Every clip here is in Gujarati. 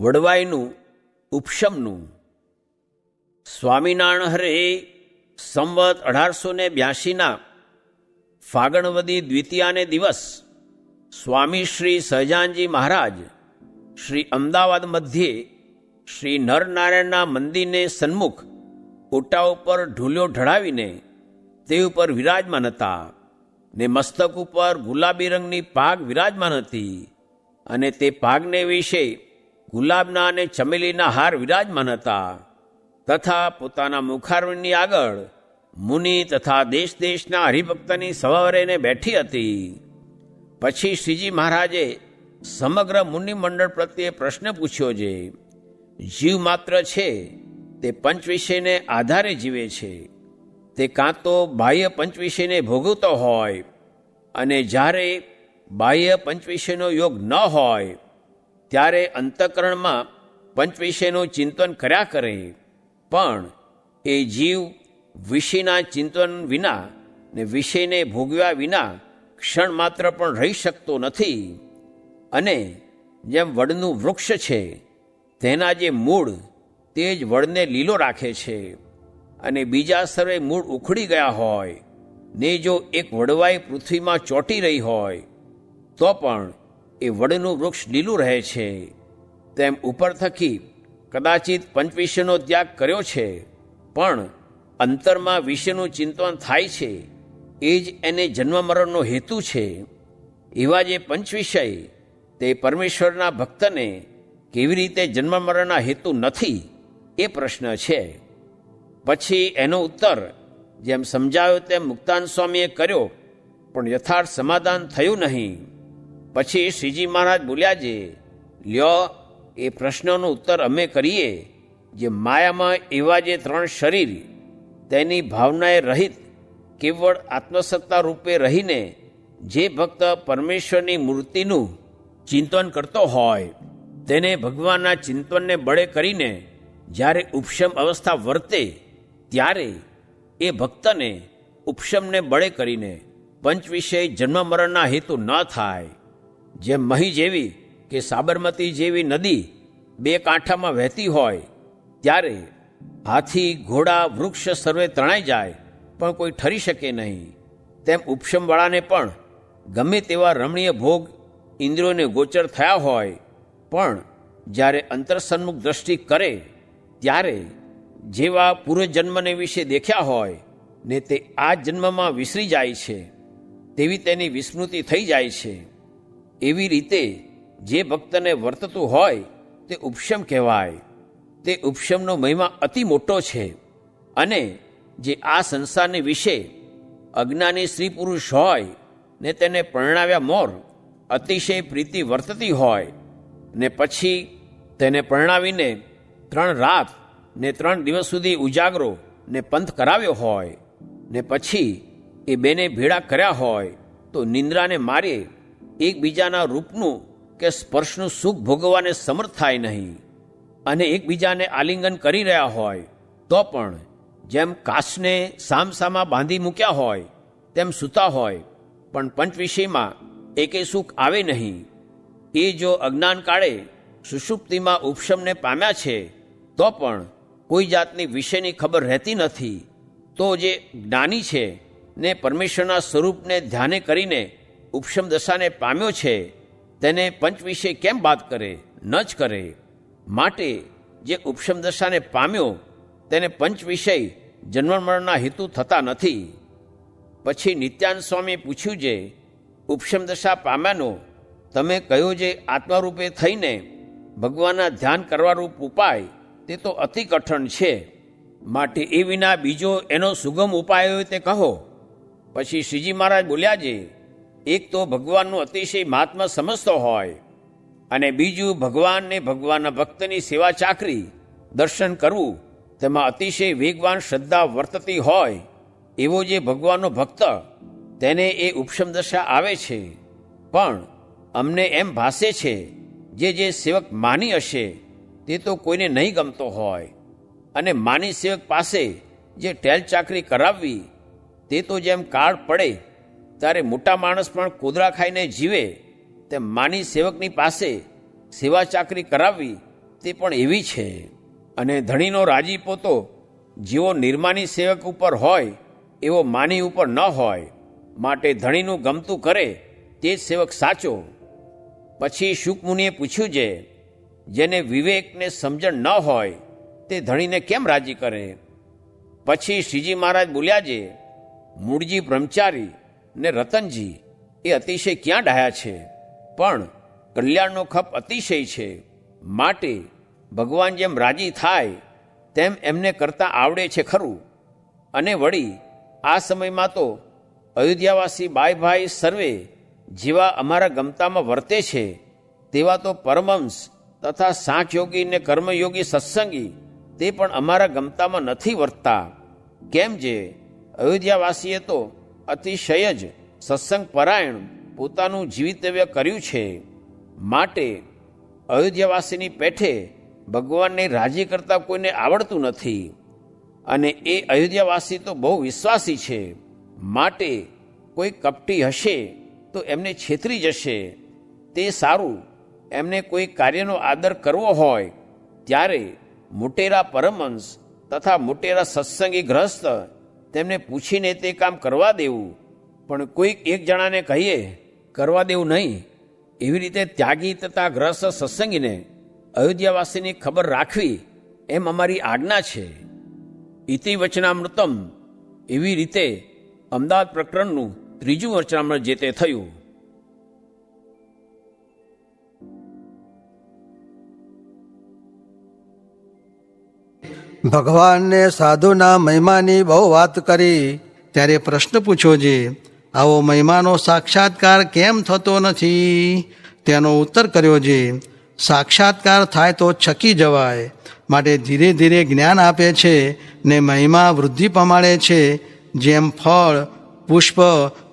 વડવાઈનું ઉપશમનું. સ્વામિનારાયણ હરે સંવત 1882 ફાગણવદી દ્વિતીયાને દિવસ સ્વામી શ્રી સહજાનજી મહારાજ શ્રી અમદાવાદ મધ્યે શ્રી નરનારાયણના મંદિરને સન્મુખ ઓટા ઉપર ઢૂલ્યો ઢળાવીને તે ઉપર વિરાજમાન હતા ને મસ્તક ઉપર ગુલાબી રંગની પાગ વિરાજમાન હતી અને તે પાગને વિશે ગુલાબના અને ચમેલીના હાર વિરાજમાન હતા તથા પોતાના મુખારવિંદની આગળ મુનિ તથા દેશ દેશના હરિભક્તની સવારેને બેઠી હતી. પછી શ્રીજી મહારાજે સમગ્ર મુનિ મંડળ પ્રત્યે પ્રશ્ન પૂછ્યો છે. જીવ માત્ર છે તે પંચ વિષયને આધારે જીવે છે. તે કાં તો બાહ્ય પંચ વિષયને ભોગવતો હોય અને જ્યારે બાહ્ય પંચ વિષયનો યોગ ન હોય ત્યારે અંતઃકરણમાં પંચ વિષયનું ચિંતન કર્યા કરે, પણ એ જીવ વિષયના ચિંતન વિના ને વિષયને ભોગવ્યા વિના ક્ષણ માત્ર પણ રહી શકતો નથી. અને જેમ વડનું વૃક્ષ છે તેના જે મૂળ તે જ વડને લીલો રાખે છે અને બીજા સર્વે મૂળ ઉખડી ગયા હોય ને જો એક વડવાઈ પૃથ્વીમાં ચોંટી રહી હોય તો પણ એ વડનું વૃક્ષ લીલું રહે છે. તેમ ઉપર થકી કદાચિત પંચવિષયનો ત્યાગ કર્યો છે પણ અંતરમાં વિષયનું ચિંતન થાય છે, એ જ એને જન્મ મરણનો હેતુ છે. એવા જે પંચવિષય તે પરમેશ્વરના ભક્તને કેવી રીતે જન્મ મરણના હેતુ નથી એ પ્રશ્ન છે. પછી એનો ઉત્તર જેમ સમજાયો તેમ મુક્તાન સ્વામીએ કર્યો, પણ યથાર્થ સમાધાન થયું નહીં. પછી શ્રીજી મહારાજ બોલ્યા છે, લ્યો એ પ્રશ્નનો ઉત્તર અમે કરીએ. જે માયામાં એવા જે 3 શરીર તેની ભાવનાએ રહિત કેવળ આત્મસત્તા રૂપે રહીને જે ભક્ત પરમેશ્વરની મૂર્તિનું ચિંતન કરતો હોય તેને ભગવાનના ચિંતનને બળે કરીને જ્યારે ઉપશમ અવસ્થા વર્તે ત્યારે એ ભક્તને ઉપશમને બળે કરીને પંચ વિષય જન્મ મરણના હેતુ ન થાય. જેમ મહી જેવી કે સાબરમતી જેવી નદી 2 કાંઠામાં વહેતી હોય ત્યારે હાથી ઘોડા વૃક્ષ સર્વે તણાઈ જાય પણ કોઈ ઠરી શકે નહીં, તેમ ઉપશમવાળાને પણ ગમે તેવા રમણીય ભોગ ઇન્દ્રિયોને ગોચર થયા હોય પણ જ્યારે અંતરસન્મુખ દ્રષ્ટિ કરે ત્યારે જેવા પૂર્વજન્મને વિશે દેખ્યા હોય ને તે આ જન્મમાં વિસરી જાય છે તેવી તેની વિસ્મૃતિ થઈ જાય છે. એવી રીતે જે ભક્તને વર્તતું હોય તે ઉપશમ કહેવાય. તે ઉપશમનો મહિમા અતિ મોટો છે અને જે આ સંસારની વિશે અજ્ઞાની સ્ત્રી પુરુષ હોય ને તેને પરણાવ્યા મોર અતિશય પ્રીતિ વર્તતી હોય ને પછી તેને પરણાવીને 3 રાત ને 3 દિવસ સુધી ઉજાગરો ને પંથ કરાવ્યો હોય ને પછી એ બેને ભેળા કર્યા હોય તો નિંદ્રાને મારે એકબીજાના રૂપનું કે સ્પર્શનું સુખ ભોગવવાને સમર્થ થાય નહીં અને એકબીજાને આલિંગન કરી રહ્યા હોય તો પણ જેમ કાચને સામસામા બાંધી મૂક્યા હોય તેમ સૂતા હોય પણ પંચ વિષયમાં એકે સુખ આવે નહીં. એ જો અજ્ઞાન કાળે સુષુપ્તિમાં ઉપશમને પામ્યા છે તો પણ કોઈ જાતની વિષયની ખબર રહેતી નથી, તો જે જ્ઞાની છે ને પરમેશ્વરના સ્વરૂપને ધ્યાને કરીને ઉપશમ દશાને પામ્યો છે તેને પંચ વિષય કેમ બાદ કરે? ન જ કરે. માટે જે ઉપશમ દશાને પામ્યો તેને પંચ વિષય જન્મ મરણના હેતુ થતા નથી. પછી નિત્યાનંદ સ્વામીએ પૂછ્યું છે, ઉપશમ દશા પામ્યાનો તમે કહ્યું જે આત્મારૂપે થઈને ભગવાનના ધ્યાન કરવારૂપ ઉપાય તે તો અતિ કઠણ છે, માટે એ વિના બીજો એનો સુગમ ઉપાય હોય તે કહો. પછી શ્રીજી મહારાજ બોલ્યા છે, એક તો ભગવાનનું અતિશય મહાત્મા સમજતો હોય અને બીજું ભગવાનને ભગવાનના ભક્તની સેવા ચાકરી દર્શન કરવું તેમાં અતિશય વેગવાન શ્રદ્ધા વર્તતી હોય એવો જે ભગવાનનો ભક્ત તેને એ ઉપશમ દશા આવે છે. પણ અમને એમ ભાસે છે જે સેવક માની હશે તે તો કોઈને નહીં ગમતો હોય અને માની સેવક પાસે જે ટેલ ચાકરી કરાવવી તે તો જેમ કાળ પડે ત્યારે મોટા માણસ પણ કોદરા ખાઈને જીવે તેમ માની સેવકની પાસે સેવા ચાકરી કરાવવી તે પણ એવી છે. અને ધણીનો રાજીપો તો જેવો નિર્માની સેવક ઉપર હોય એવો માની ઉપર ન હોય, માટે ધણીનું ગમતું કરે તે જ સેવક સાચો. પછી શુકમુનિએ પૂછ્યું છે, જેને વિવેકને સમજણ ન હોય તે ધણીને કેમ રાજી કરે? પછી શ્રીજી મહારાજ બોલ્યા છે, મૂળજી બ્રહ્મચારી ને રતનજી એ અતિશય ક્યાં ડાયા છે, પણ કલ્યાણનો ખપ અતિશય છે. માટે ભગવાન જેમ રાજી થાય તેમ એમને કરતાં આવડે છે ખરું. અને વળી આ સમયમાં તો અયોધ્યાવાસી બાઈ સર્વે જેવા અમારા ગમતામાં વર્તે છે તેવા તો પરમહંસ તથા સાંખ્યોગી ને કર્મયોગી સત્સંગી તે પણ અમારા ગમતામાં નથી વર્તતા. કેમ જે અયોધ્યાવાસીએ તો અતિશય જ સત્સંગ પરાયણ પોતાનું જીવિતવ્ય કર્યું છે. માટે અયોધ્યાવાસીની પેઠે ભગવાનને રાજી કરતા કોઈને આવડતું નથી. અને એ અયોધ્યાવાસી તો બહુ વિશ્વાસી છે. માટે કોઈ કપટી હશે તો એમને છેતરી જશે. તે સારું, એમને કોઈ કાર્યનો આદર કરવો હોય ત્યારે મોટેરા પરમહંસ તથા મોટેરા સત્સંગી ગ્રહસ્થ તેમને પૂછીને તે કામ કરવા દેવું. પણ કોઈક એક જણાને કહીએ કરવા દેવું નહીં. એવી રીતે ત્યાગી તથા ગ્રહસ્થ સત્સંગીને અયોધ્યાવાસીની ખબર રાખવી એમ અમારી આજ્ઞા છે. ઇતિ વચનામૃતમ. એવી રીતે અમદાવાદ પ્રકરણનું ત્રીજું વચનામૃત જે તે થયું. ભગવાનને સાધુના મહિમાની બહુ વાત કરી ત્યારે પ્રશ્ન પૂછ્યો છે, આવો મહિમાનો સાક્ષાત્કાર કેમ થતો નથી? તેનો ઉત્તર કર્યો છે, સાક્ષાત્કાર થાય તો છકી જવાય, માટે ધીરે ધીરે જ્ઞાન આપે છે ને મહિમા વૃદ્ધિ પમાડે છે. જેમ ફળ પુષ્પ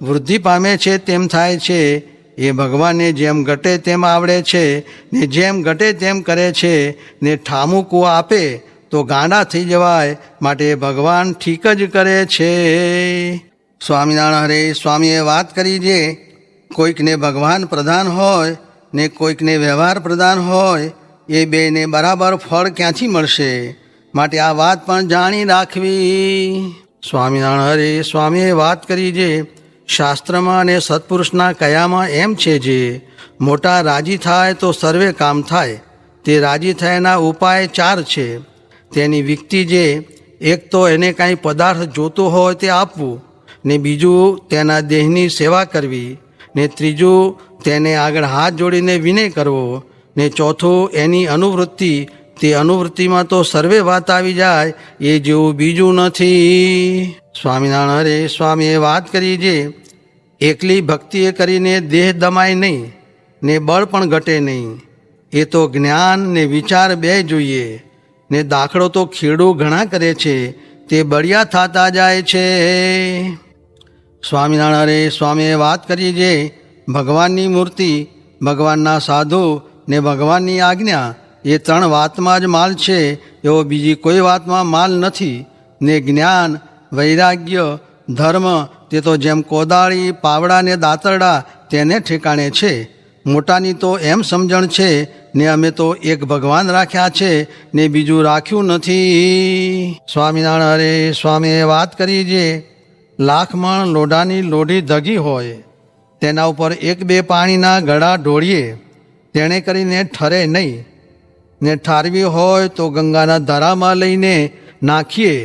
વૃદ્ધિ પામે છે તેમ થાય છે. એ ભગવાનને જેમ ઘટે તેમ આવડે છે ને જેમ ઘટે તેમ કરે છે. ને ઠામુકું આપે તો ગાંડા થઈ જવાય, માટે ભગવાન ઠીક જ કરે છે. સ્વામિનારાયણ હરે સ્વામીએ વાત કરી છે, કોઈકને ભગવાન પ્રધાન હોય ને કોઈકને વ્યવહાર પ્રધાન હોય, એ બેને બરાબર ફળ ક્યાંથી મળશે? માટે આ વાત પણ જાણી રાખવી. સ્વામિનારાયણ હરે સ્વામીએ વાત કરી છે, શાસ્ત્રમાં અને સત્પુરુષના કયામાં એમ છે જે મોટા રાજી થાય તો સર્વે કામ થાય. તે રાજી થયાના ઉપાય 4 છે. તેની વિકતિ જે એક તો એને કાંઈ પદાર્થ જોતો હોય તે આપવું, ને બીજું તેના દેહની સેવા કરવી, ને ત્રીજું તેને આગળ હાથ જોડીને વિનય કરવો, ને ચોથું એની અનુવૃત્તિ. તે અનુવૃત્તિમાં તો સર્વે વાત આવી જાય, એ જેવું બીજું નથી. સ્વામિનારાયણ હરે સ્વામીએ વાત કરી છે, એકલી ભક્તિએ કરીને દેહ દમાય નહીં ને બળ પણ ઘટે નહીં. એ તો જ્ઞાન ને વિચાર બે જોઈએ. ને દાખલો તો ખેડૂ ઘણા કરે છે, તે બળિયા થતા જાય છે. સ્વામિનારાયણ હરે સ્વામીએ વાત કરી છે, ભગવાનની મૂર્તિ, ભગવાનના સાધુ ને ભગવાનની આજ્ઞા એ 3 વાતમાં જ માલ છે, એવો બીજી કોઈ વાતમાં માલ નથી. ને જ્ઞાન, વૈરાગ્ય, ધર્મ તે તો જેમ કોદાળી, પાવડા ને દાતરડા તેને ઠેકાણે છે. મોટાની તો એમ સમજણ છે ને અમે તો એક ભગવાન રાખ્યા છે ને બીજું રાખ્યું નથી. સ્વામિનારાયણ હરે સ્વામીએ વાત કરી છે, 1,00,000 મણ લોઢાની લોઢી ધગી હોય, તેના ઉપર 1-2 પાણીના ગળા ઢોળીએ, તેણે કરીને ઠરે નહીં. ને ઠારવી હોય તો ગંગાના ધારામાં લઈને નાખીએ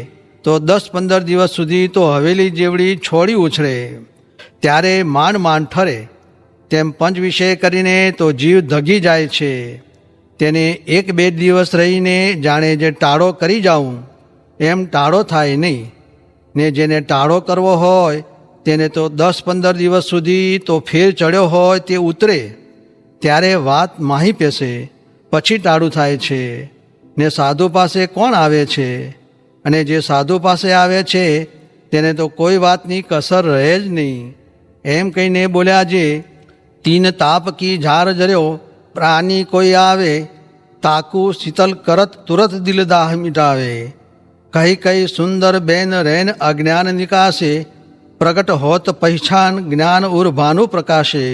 તો 10-15 દિવસ સુધી તો હવેલી જેવડી છોડી ઉછળે, ત્યારે માંડ ઠરે. તેમ પંચ વિષય કરીને તો જીવ ધગી જાય છે. તેને 1-2 દિવસ રહીને જાણે જે ટાળો કરી જાઉં એમ ટાળો થાય નહીં. ને જેને ટાળો કરવો હોય તેને તો 10-15 દિવસ સુધી તો ફેર ચડ્યો હોય તે ઉતરે, ત્યારે વાત માહી પેસે, પછી ટાળું થાય છે. ને સાધુ પાસે કોણ આવે છે? અને જે સાધુ પાસે આવે છે તેને તો કોઈ વાતની કસર રહે જ નહીં. એમ કહીને બોલ્યા છે, 3 તાપ કી ઝાર જર્યો પ્રાણી કોઈ આવે, તાકુ શીતલ કરત તુરત દિલદાહ મિટાવે. કઈ સુંદર બેન રેન અજ્ઞાન નિકાશે, પ્રગટ હોત પહેચાન જ્ઞાન ઉર ભાનુ પ્રકાશે.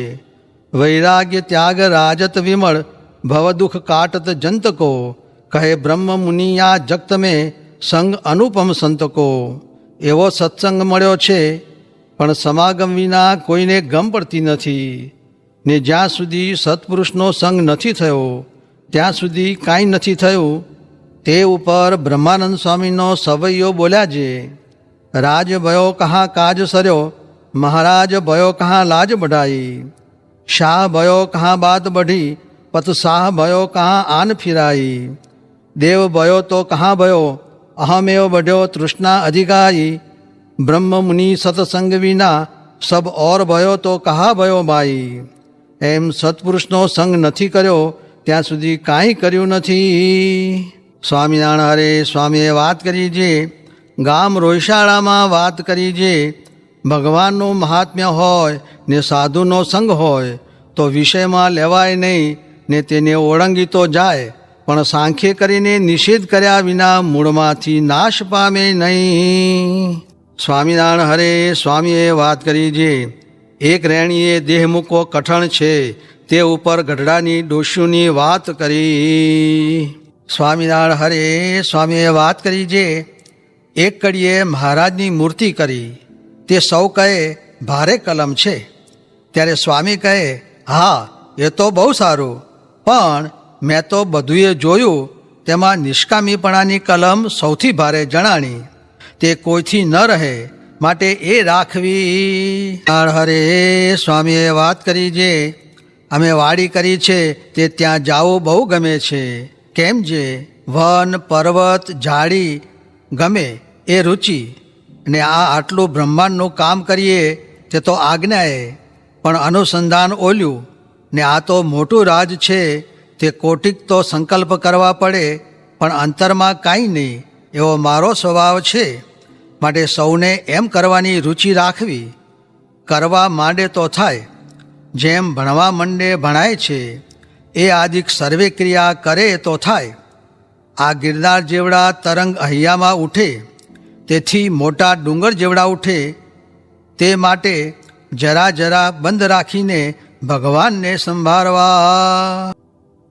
વૈરાગ્ય ત્યાગ રાજત વિમળ, ભવ દુઃખ કાટત જંત કો, કહે બ્રહ્મ મુનિયા જગત મેં સંગ અનુપમ સંત કો. એવો સત્સંગ મળ્યો છે પણ સમાગમ વિના કોઈને ગમ પડતી નથી. ને જ્યાં સુધી સત્પુરુષનો સંગ નથી થયો ત્યાં સુધી કાંઈ નથી થયું. તે ઉપર બ્રહ્માનંદ સ્વામીનો સવૈયો બોલ્યા છે, રાજ ભયો કહા કાજ સર્યો, મહારાજ ભયો કહા લાજ બઢાઈ. શાહ ભયો કહા બાત બઢી, પત શાહ ભયો કહા આન ફિરાઈ. દેવ ભયો તો કહા ભયો, અહમેવ બઢ્યો તૃષ્ણા અધિકારી. બ્રહ્મ મુનિ સત્સંગ વિના સબ ઓર ભયો તો કહા ભયો બાઈ. એમ સત્પુરુષનો સંગ નથી કર્યો ત્યાં સુધી કાંઈ કર્યું નથી. સ્વામિનારાયણ હરે સ્વામીએ વાત કરી છે, ગામ રોયશાળામાં વાત કરી છે. ભગવાનનું મહાત્મ્ય હોય ને સાધુનો સંગ હોય તો વિષયમાં લેવાય નહીં ને તેને ઓળંગી તો જાય, પણ સાંખ્ય કરીને નિષેધ કર્યા વિના મૂળમાંથી નાશ પામે નહીં. સ્વામિનારાયણ હરે સ્વામીએ વાત કરી છે, એક રેણીએ દેહ મૂકો કઠણ છે, તે ઉપર ગઢડાની ડોશીઓની વાત કરી. સ્વામિનારાયણ હરે સ્વામીએ વાત કરી છે, એક કડીએ મહારાજની મૂર્તિ કરી. તે સૌ કહે ભારે કલમ છે. ત્યારે સ્વામી કહે, હા એ તો બહુ સારું, પણ મેં તો બધુંએ જોયું, તેમાં નિષ્કામીપણાની કલમ સૌથી ભારે જણાણી. તે કોઈથી ન રહે માટે એ રાખવી. હરે સ્વામીએ વાત કરી છે, અમે વાડી કરી છે તે ત્યાં જાવું બહુ ગમે છે. કેમ છે? વન પર્વત ઝાડી ગમે એ રુચિ. ને આ આટલું બ્રહ્માંડનું કામ કરીએ તે તો આજ્ઞાએ, પણ અનુસંધાન ઓલ્યું. ને આ તો મોટું રાજ છે, તે કોટિક તો સંકલ્પ કરવા પડે, પણ અંતરમાં કાંઈ નહીં એવો મારો સ્વભાવ છે. માટે સૌને એમ કરવાની રુચિ રાખવી. કરવા માંડે તો થાય, જેમ ભણવા માંડે ભણાય છે. એ આદિક સર્વે ક્રિયા કરે તો થાય. આ ગિરનાર જેવડા તરંગ હૈયામાં ઉઠે, તેથી મોટા ડુંગર જેવડા ઉઠે. તે માટે જરા જરા બંધ રાખીને ભગવાનને સંભાળવા.